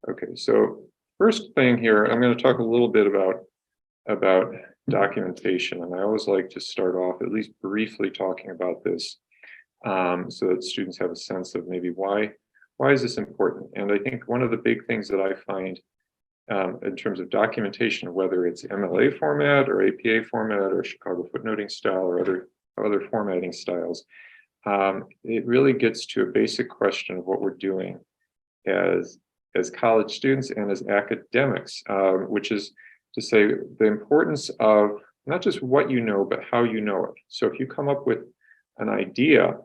Okay, so first thing here, I'm going to talk a little bit about documentation, and I always like to start off at least briefly talking about this, so that students have a sense of maybe why is this important. And I think one of the big things that I find in terms of documentation, whether it's MLA format or APA format or Chicago footnoting style or other formatting styles, it really gets to a basic question of what we're doing as college students and as academics, which is to say the importance of not just what you know, but how you know it. So if you come up with an idea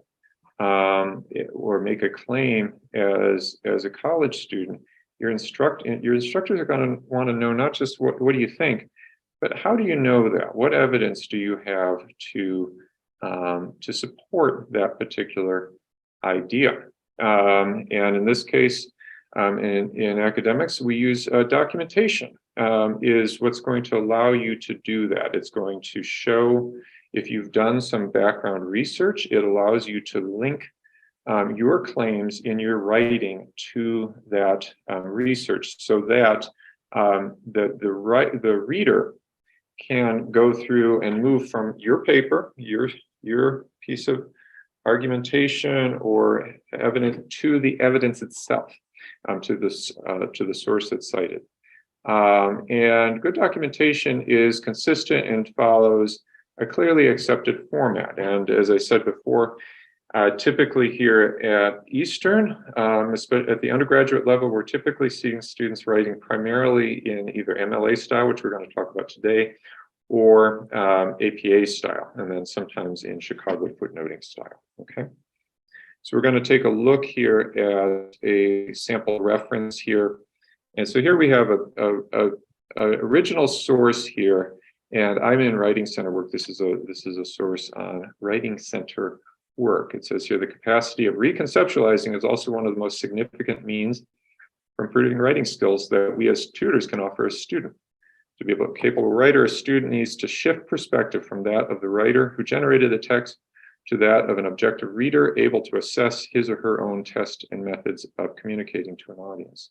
or make a claim as a college student, your instructors are going to want to know not just what do you think, but how do you know that? What evidence do you have to support that particular idea? And in this case, in academics, we use documentation is what's going to allow you to do that. It's going to show if you've done some background research. It allows you to link your claims in your writing to that research, so that the reader can go through and move from your paper, your piece of argumentation or evidence, to the evidence itself, to the source that's cited. And good documentation is consistent and follows a clearly accepted format. And as I said before, typically here at Eastern, at the undergraduate level, we're typically seeing students writing primarily in either MLA style, which we're going to talk about today, or APA style, and then sometimes in Chicago footnoting style. Okay, so we're going to take a look here at a sample reference here. And so here we have a original source here, and I'm in Writing Center work. This is a source on Writing Center work. It says here, the capacity of reconceptualizing is also one of the most significant means for improving writing skills that we as tutors can offer a student. To be a capable writer, a student needs to shift perspective from that of the writer who generated the text to that of an objective reader able to assess his or her own test and methods of communicating to an audience.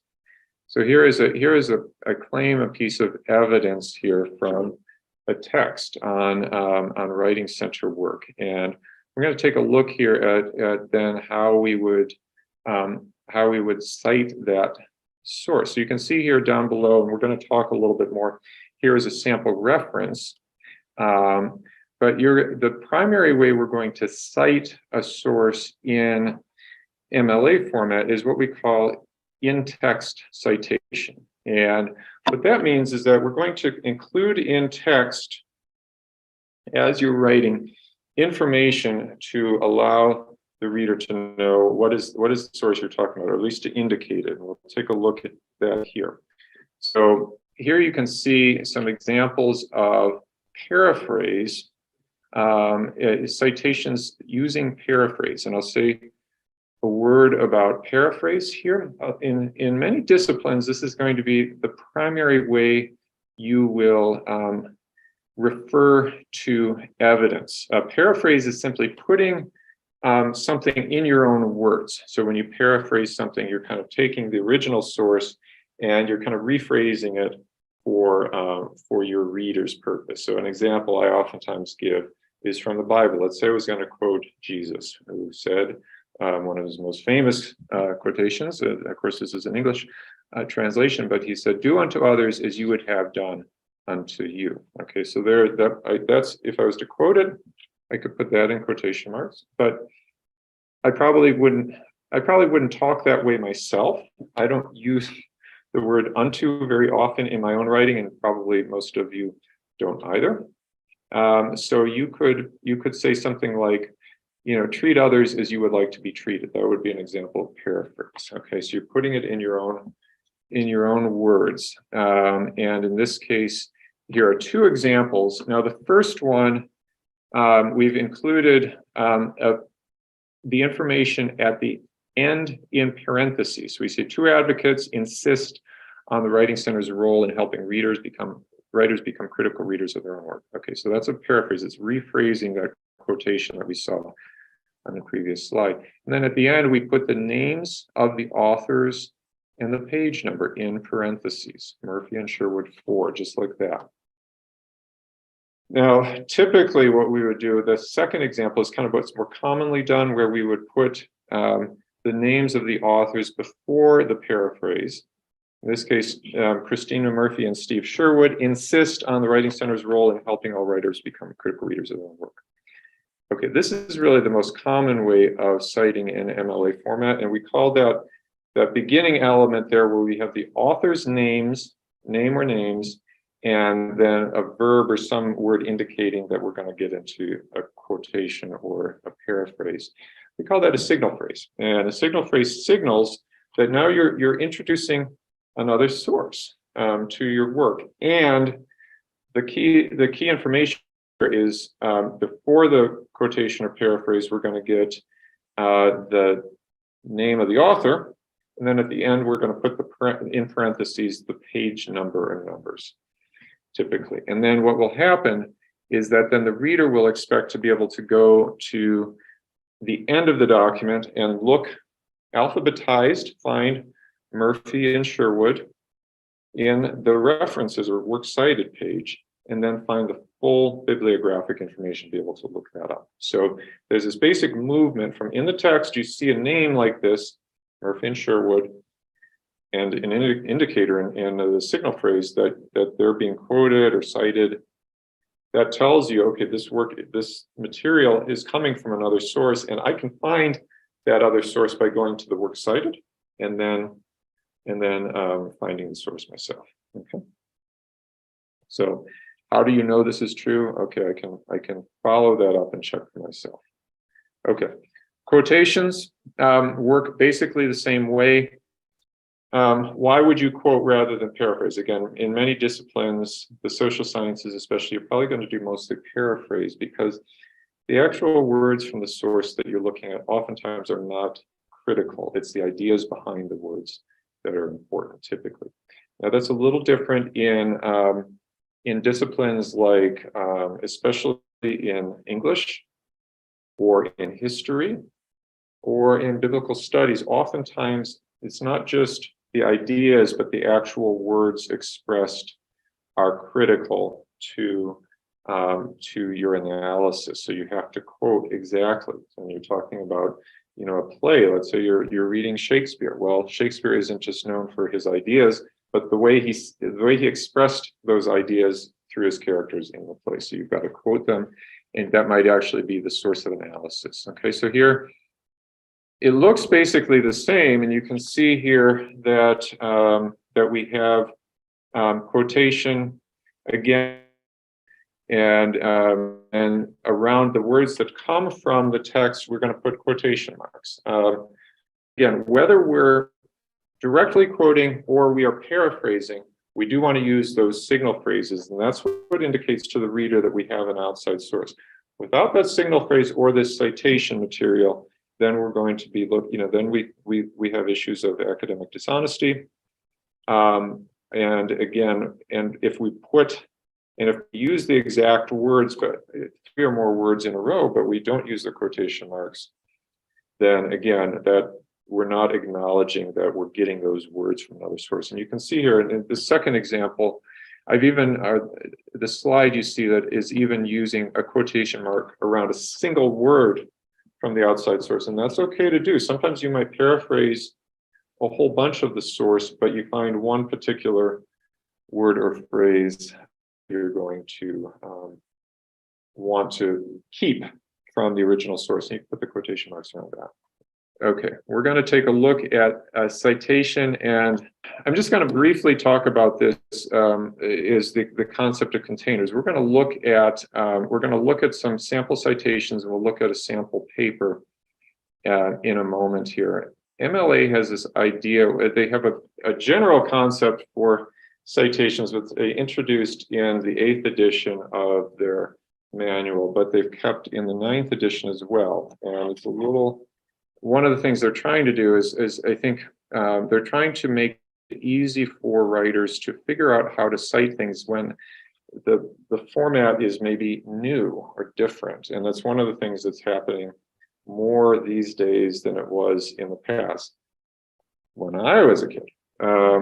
So here is a claim, a piece of evidence here from a text on Writing Center work, and we're going to take a look here at then how we would cite that source. So you can see here down below, and we're going to talk a little bit more. Here is a sample reference, but the primary way we're going to cite a source in MLA format is what we call in-text citation. And what that means is that we're going to include in text, as you're writing, information to allow the reader to know what is the source you're talking about, or at least to indicate it. And we'll take a look at that here. So here you can see some examples of paraphrase, citations using paraphrase. And I'll say a word about paraphrase here. In many disciplines, this is going to be the primary way you will refer to evidence. Paraphrase is simply putting something in your own words. So when you paraphrase something, you're kind of taking the original source and you're kind of rephrasing it for your reader's purpose. So an example I oftentimes give is from the Bible. Let's say I was going to quote Jesus, who said, one of his most famous quotations, of course this is an English translation, but he said, "Do unto others as you would have done unto you." Okay, so that's, if I was to quote it, I could put that in quotation marks, but I probably wouldn't talk that way myself. I don't use the word unto very often in my own writing, and probably most of you don't either. So you could say something like, treat others as you would like to be treated. That would be an example of paraphrase. Okay, so you're putting it in your own words. And in this case, here are two examples. Now, the first one, we've included the information at the end in parentheses. So we say two advocates insist on the Writing Center's role in helping writers become critical readers of their own work. Okay, so that's a paraphrase. It's rephrasing that quotation that we saw on the previous slide. And then at the end, we put the names of the authors and the page number in parentheses, Murphy and Sherwood 4, just like that. Now, typically what we would do, the second example is kind of what's more commonly done, where we would put the names of the authors before the paraphrase. In this case, Christina Murphy and Steve Sherwood insist on the Writing Center's role in helping all writers become critical readers of their own work. Okay, this is really the most common way of citing in MLA format, and we call that beginning element there, where we have the author's names, name or names, and then a verb or some word indicating that we're going to get into a quotation or a paraphrase. We call that a signal phrase. And a signal phrase signals that now you're introducing another source to your work. And the key information is before the quotation or paraphrase, we're going to get the name of the author. And then at the end, we're going to put in parentheses the page number and numbers, typically. And then what will happen is that then the reader will expect to be able to go to the end of the document and look alphabetized, find Murphy and Sherwood in the references or works cited page, and then find the full bibliographic information, be able to look that up. So there's this basic movement from in the text, you see a name like this, Murphy and Sherwood, and an indicator in the signal phrase that they're being quoted or cited. That tells you, okay, this material is coming from another source, and I can find that other source by going to the works cited and then finding the source myself. Okay. So how do you know this is true? Okay, I can follow that up and check for myself. Okay, quotations work basically the same way. Why would you quote rather than paraphrase? Again, in many disciplines, the social sciences especially, you're probably going to do mostly paraphrase, because the actual words from the source that you're looking at oftentimes are not critical. It's the ideas behind the words that are important, typically. Now, that's a little different in disciplines like, especially in English or in history or in biblical studies. Oftentimes, it's not just the ideas, but the actual words expressed are critical to your analysis. So you have to quote exactly. When you're talking about, a play, let's say you're reading Shakespeare. Well, Shakespeare isn't just known for his ideas, but the way he expressed those ideas through his characters in the play. So you've got to quote them, and that might actually be the source of analysis. Okay, so here it looks basically the same, and you can see here that that we have quotation again, and around the words that come from the text, we're going to put quotation marks. Again, whether we're directly quoting or we are paraphrasing, we do want to use those signal phrases, and that's what indicates to the reader that we have an outside source. Without that signal phrase or this citation material, then we're going to be then we have issues of academic dishonesty. And if we use the exact words, but 3 or more words in a row, but we don't use the quotation marks, then again, that we're not acknowledging that we're getting those words from another source. And you can see here in the second example, I've even, the slide you see that is even using a quotation mark around a single word from the outside source, and that's okay to do. Sometimes you might paraphrase a whole bunch of the source, but you find one particular word or phrase you're going to want to keep from the original source, and you put the quotation marks around that. Okay, we're going to take a look at a citation, and I'm just going to briefly talk about this. Is the concept of containers. We're going to look at some sample citations, and we'll look at a sample paper in a moment here. MLA has this idea. They have a general concept for citations, which they introduced in the 8th edition of their manual, but they've kept in the 9th edition as well. And it's a little. One of the things they're trying to do is I think they're trying to make it easy for writers to figure out how to cite things when the format is maybe new or different. And that's one of the things that's happening more these days than it was in the past. When I was a kid,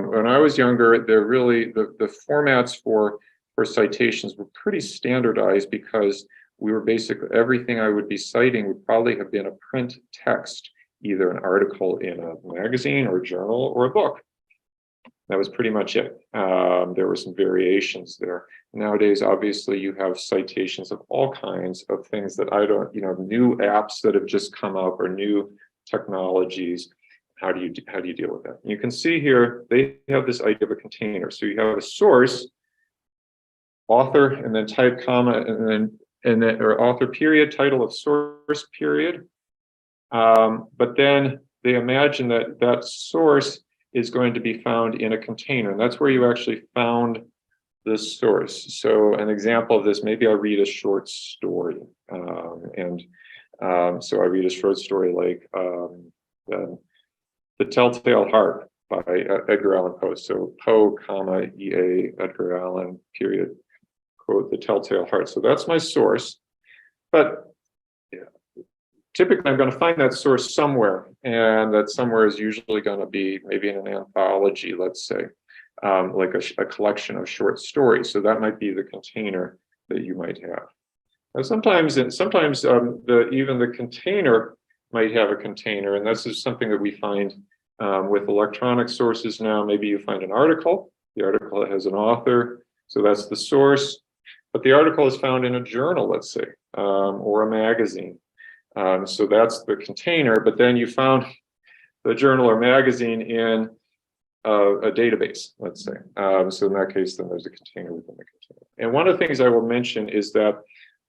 When I was younger, they're really the formats for citations were pretty standardized because we were basically everything I would be citing would probably have been a print text, either an article in a magazine or a journal or a book. That was pretty much it. There were some variations there. Nowadays, obviously, you have citations of all kinds of things that I don't, new apps that have just come up or new technologies. How do you deal with that? You can see here they have this idea of a container. So you have a source, author, and then type, comma, and then or author period, title of source period. But then they imagine that that source is going to be found in a container, and that's where you actually found the source. So an example of this, maybe I'll read a short story, so I read a short story like The Telltale Heart by Edgar Allan Poe. So Poe, comma, E.A., Edgar Allan, period, quote, The Telltale Heart. So that's my source, but typically I'm going to find that source somewhere, and that somewhere is usually going to be maybe in an anthology, let's say, like a collection of short stories. So that might be the container that you might have. Now, sometimes even the container might have a container, and this is something that we find with electronic sources now. Maybe you find an article. The article has an author, so that's the source. But the article is found in a journal, let's say, or a magazine. So that's the container, but then you found the journal or magazine in a database, let's say. So in that case, then there's a container within the container. And one of the things I will mention is that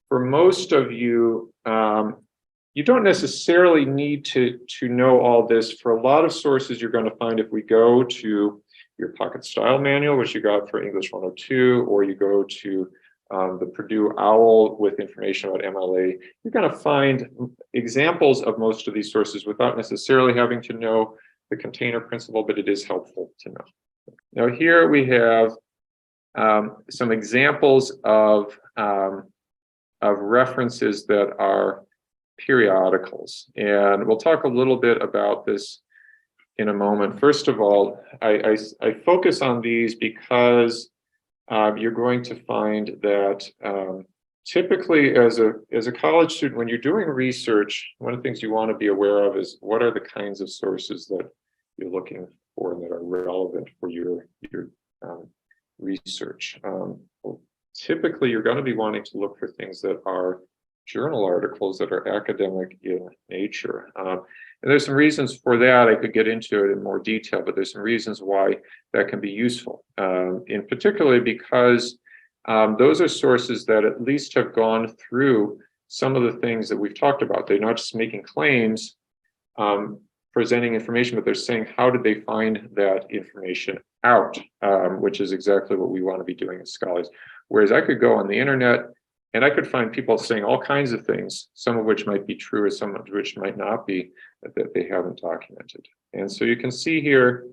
for most of you, you don't necessarily need to know all this. For a lot of sources, you're going to find if we go to your Pocket Style Manual, which you got for English 102, or you go to the Purdue OWL with information about MLA, you're going to find examples of most of these sources without necessarily having to know the container principle, but it is helpful to know. Now here we have some examples of references that are periodicals, and we'll talk a little bit about this in a moment. First of all, I focus on these because you're going to find that typically as a college student, when you're doing research, one of the things you want to be aware of is what are the kinds of sources that you're looking for and that are relevant for your research. Typically, you're going to be wanting to look for things that are journal articles that are academic in nature. And there's some reasons for that. I could get into it in more detail, but there's some reasons why that can be useful. In particular, because those are sources that at least have gone through some of the things that we've talked about. They're not just making claims, presenting information, but they're saying, how did they find that information out, which is exactly what we want to be doing as scholars. Whereas I could go on the internet and I could find people saying all kinds of things, some of which might be true or some of which might not be, that they haven't documented. And so you can see here,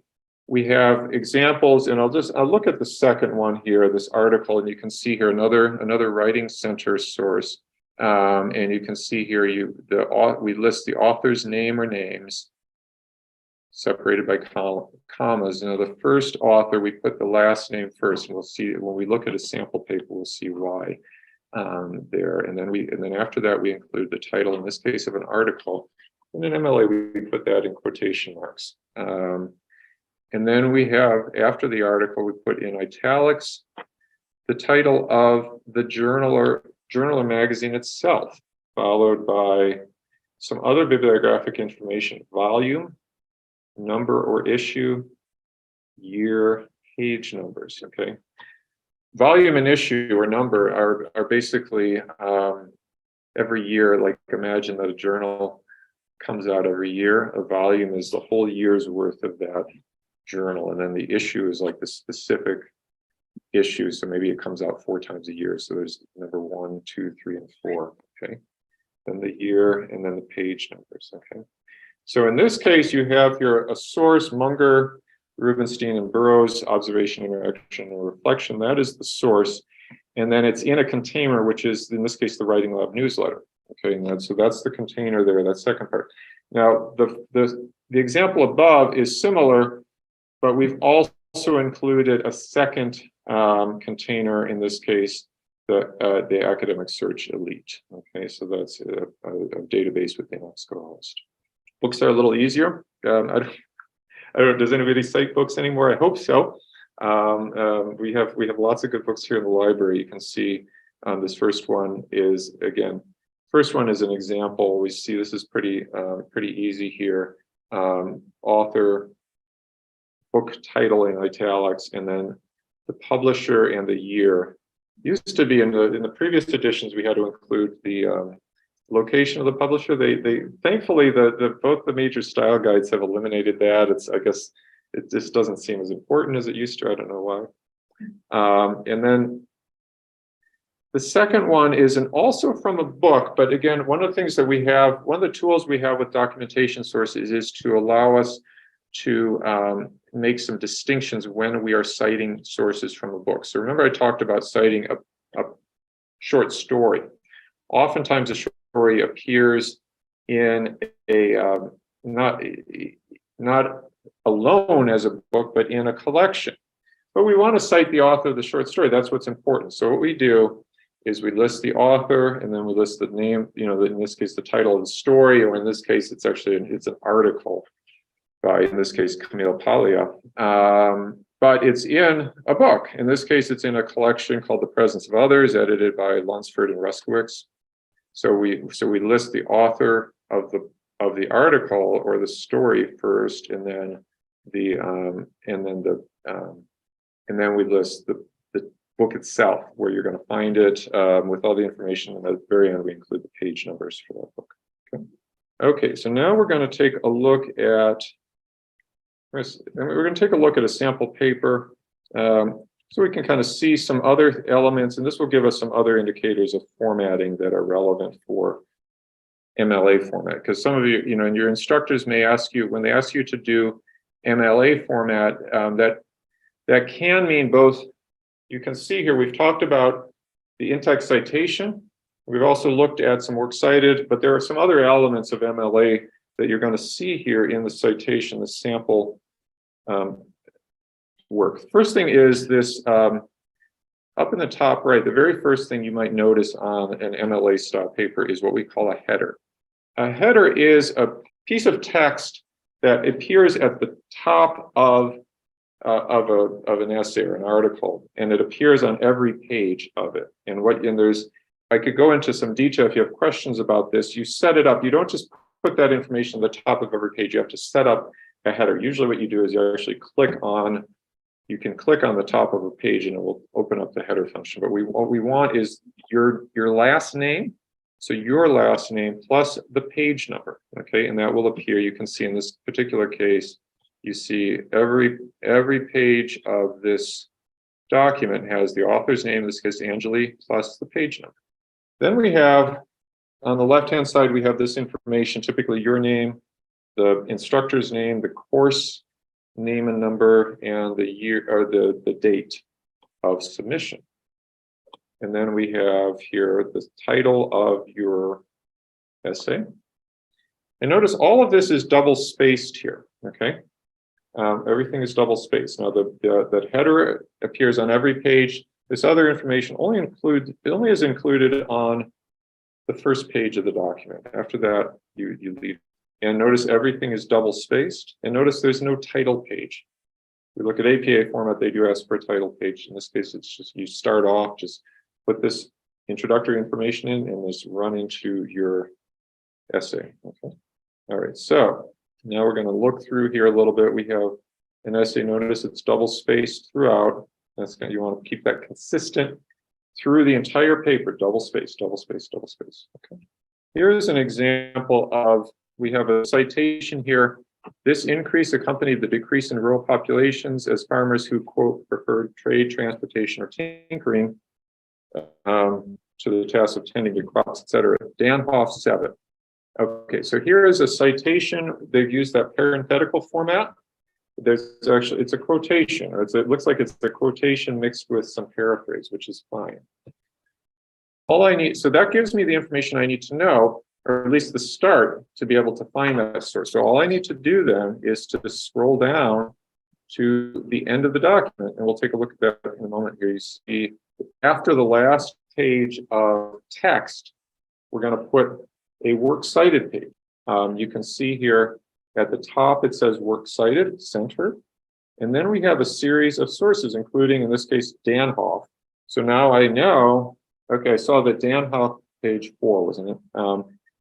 we have examples, and I'll look at the second one here, this article, and you can see here another writing center source. And you can see here we list the author's name or names separated by commas. Now the first author, we put the last name first, and we'll see when we look at a sample paper, we'll see why there. And then after that, we include the title, in this case of an article. And in MLA, we put that in quotation marks. And then we have, after the article, we put in italics the title of the journal or magazine itself, followed by some other bibliographic information, volume, number or issue, year, page numbers, okay? Volume and issue or number are basically every year, like imagine that a journal comes out every year. A volume is the whole year's worth of that journal, and then the issue is like the specific issue, so maybe it comes out 4 times a year, so there's number 1, 2, 3, and 4, okay? Then the year, and then the page numbers, okay? So in this case, you have here a source, Munger, Rubenstein, and Burroughs, observation, interaction, and reflection. That is the source, and then it's in a container, which is, in this case, the Writing Lab newsletter, okay? And so that's the container there, that second part. Now, the example above is similar, but we've also included a second container, in this case, the Academic Search Elite. Okay, so that's a database within EBSCOhost. Books are a little easier. I don't know, does anybody cite books anymore? I hope so. We have lots of good books here in the library. You can see this first one is, again, first one is an example. We see this is pretty easy here. Author, book title in italics, and then the publisher and the year. Used to be in the previous editions, we had to include the location of the publisher. They thankfully both the major style guides have eliminated that. I guess it just doesn't seem as important as it used to. I don't know why. And then the second one is also from a book, but again, one of the things that we have, one of the tools we have with documentation sources is to allow us to make some distinctions when we are citing sources from a book. So remember I talked about citing a short story. Oftentimes a story appears in a, not alone as a book, but in a collection. But we want to cite the author of the short story. That's what's important. So what we do is we list the author, and then we list the name, in this case, the title of the story, or in this case, it's an article by, in this case, Camille Paglia. But it's in a book. In this case, it's in a collection called The Presence of Others, edited by Lunsford and Ruskowitz. So we list the author of the article or the story first, and then we list the book itself, where you're going to find it, with all the information. And at the very end, we include the page numbers for that book. Okay, so now we're going to take a look at a sample paper, so we can kind of see some other elements, and this will give us some other indicators of formatting that are relevant for MLA format. Because some of you, and your instructors may ask you, when they ask you to do MLA format, that can mean both. You can see here, we've talked about the in-text citation. We've also looked at some works cited, but there are some other elements of MLA that you're going to see here in the citation, the sample work. First thing is this, up in the top right, the very first thing you might notice on an MLA style paper is what we call a header. A header is a piece of text that appears at the top of an essay or an article, and it appears on every page of it. I could go into some detail if you have questions about this. You set it up. You don't just put that information at the top of every page. You have to set up a header. Usually what you do is you actually you can click on the top of a page and it will open up the header function. But what we want is your last name. So your last name plus the page number, okay? And that will appear. You can see in this particular case, you see every page of this document has the author's name, in this case, Angeli, plus the page number. Then we have, on the left-hand side, we have this information, typically your name, the instructor's name, the course name and number, and the year or the date of submission. And then we have here the title of your essay. And notice all of this is double spaced here, okay? Everything is double spaced. Now the header appears on every page. This other information only is included on the first page of the document. After that, you leave. And notice everything is double spaced. And notice there's no title page. We look at APA format, they do ask for a title page. In this case, it's just you start off, just put this introductory information in and just run into your essay. Okay. All right. So now we're going to look through here a little bit. We have an essay. Notice it's double spaced throughout. You want to keep that consistent through the entire paper. Double space, double space, double space. Okay. Here's an example of, we have a citation here. This increase accompanied the decrease in rural populations as farmers who, quote, preferred trade, transportation, or tinkering to the task of tending to crops, etc. Danhoff 7. Okay, so here is a citation. They've used that parenthetical format. There's actually, it's a quotation, or it looks like it's a quotation mixed with some paraphrase, which is fine. All I need, so that gives me the information I need to know, or at least the start, to be able to find that source. So all I need to do then is to scroll down to the end of the document. And we'll take a look at that in a moment here. You see, after the last page of text, we're going to put a works cited page. You can see here at the top, it says works cited, center. And then we have a series of sources, including, in this case, Danhoff. So now I know, okay, I saw that Danhoff page 4, wasn't it?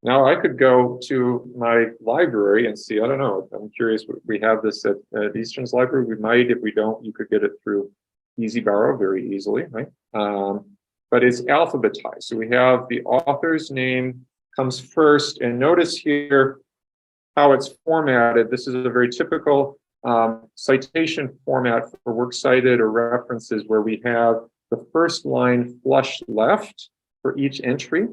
Now I could go to my library and see, I don't know, I'm curious, we have this at Eastern's library. We might, if we don't, you could get it through Easy Borrow very easily, right? But it's alphabetized. So we have the author's name comes first, and notice here how it's formatted. This is a very typical citation format for works cited or references, where we have the first line flush left for each entry.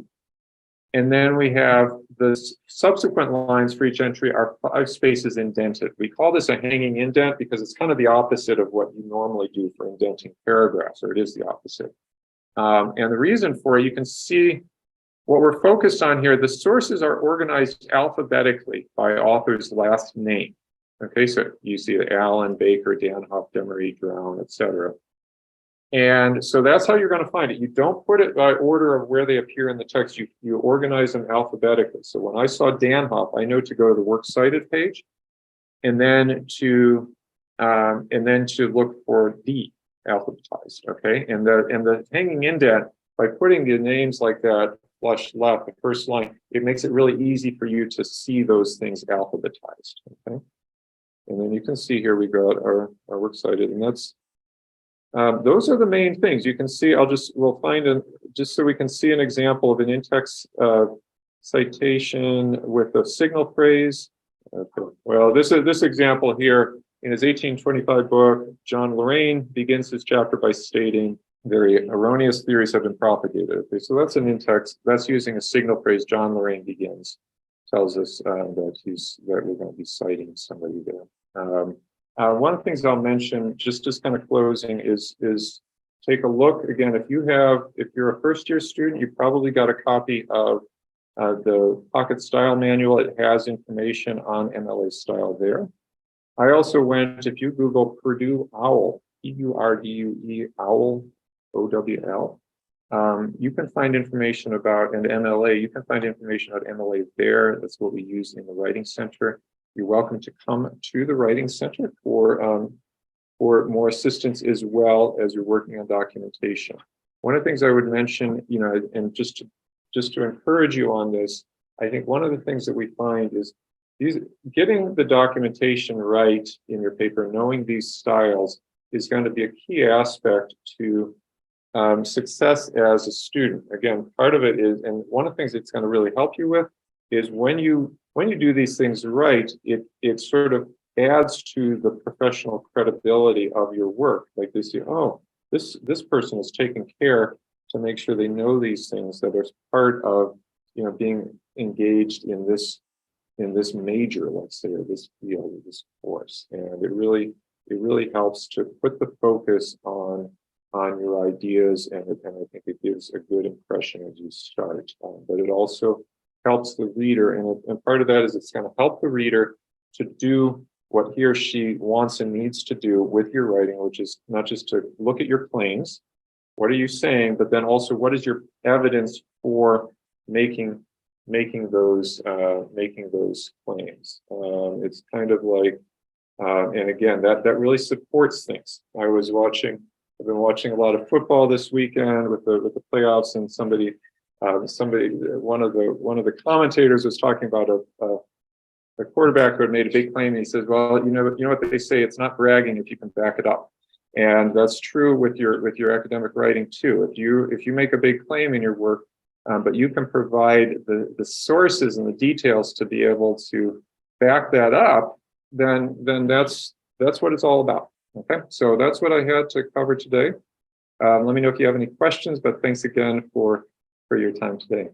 And then we have the subsequent lines for each entry are 5 spaces indented. We call this a hanging indent because it's kind of the opposite of what you normally do for indenting paragraphs, or it is the opposite. And the reason for it, you can see what we're focused on here. The sources are organized alphabetically by author's last name. Okay, so you see Allen, Baker, Danhoff, Demery, Drown, etc. And so that's how you're going to find it. You don't put it by order of where they appear in the text. You organize them alphabetically. So when I saw Danhoff, I know to go to the works cited page, and then to look for D alphabetized. Okay, and the hanging indent, by putting the names like that flush left, the first line, it makes it really easy for you to see those things alphabetized. Okay, and then you can see here we got our works cited, and that's. Those are the main things. You can see, we'll find just so we can see an example of an in-text citation with a signal phrase. Okay. Well, this example here, in his 1825 book, John Lorraine begins his chapter by stating, very erroneous theories have been propagated. Okay, so that's an in-text, that's using a signal phrase. John Lorraine begins, tells us that we're going to be citing somebody there. One of the things I'll mention, just kind of closing, is take a look again. If you're a first-year student, you probably got a copy of the Pocket Style Manual. It has information on MLA style there. I also went, if you Google Purdue OWL, P-U-R-D-U-E OWL, O-W-L, you can find information about, and MLA, you can find information about MLA there. That's what we use in the Writing Center. You're welcome to come to the Writing Center for more assistance, as well as you're working on documentation. One of the things I would mention, and just to encourage you on this, I think one of the things that we find is getting the documentation right in your paper, knowing these styles is going to be a key aspect to success as a student. Again, part of it is, and one of the things it's going to really help you with is when you do these things right, it sort of adds to the professional credibility of your work. Like they say, oh, this person is taking care to make sure they know these things that are part of being engaged in this major, let's say, or this field, or this course. And it really helps to put the focus on your ideas, and I think it gives a good impression as you start. But it also helps the reader, and part of that is it's going to help the reader to do what he or she wants and needs to do with your writing, which is not just to look at your claims, what are you saying, but then also what is your evidence for making those claims. It's kind of like, and again, that really supports things. I've been watching a lot of football this weekend with the playoffs, and one of the commentators was talking about a quarterback who had made a big claim, and he says, well, you know what they say, it's not bragging if you can back it up. And that's true with your academic writing too. If you make a big claim in your work, but you can provide the sources and the details to be able to back that up, then that's what it's all about. Okay, so that's what I had to cover today. Let me know if you have any questions, but thanks again for your time today.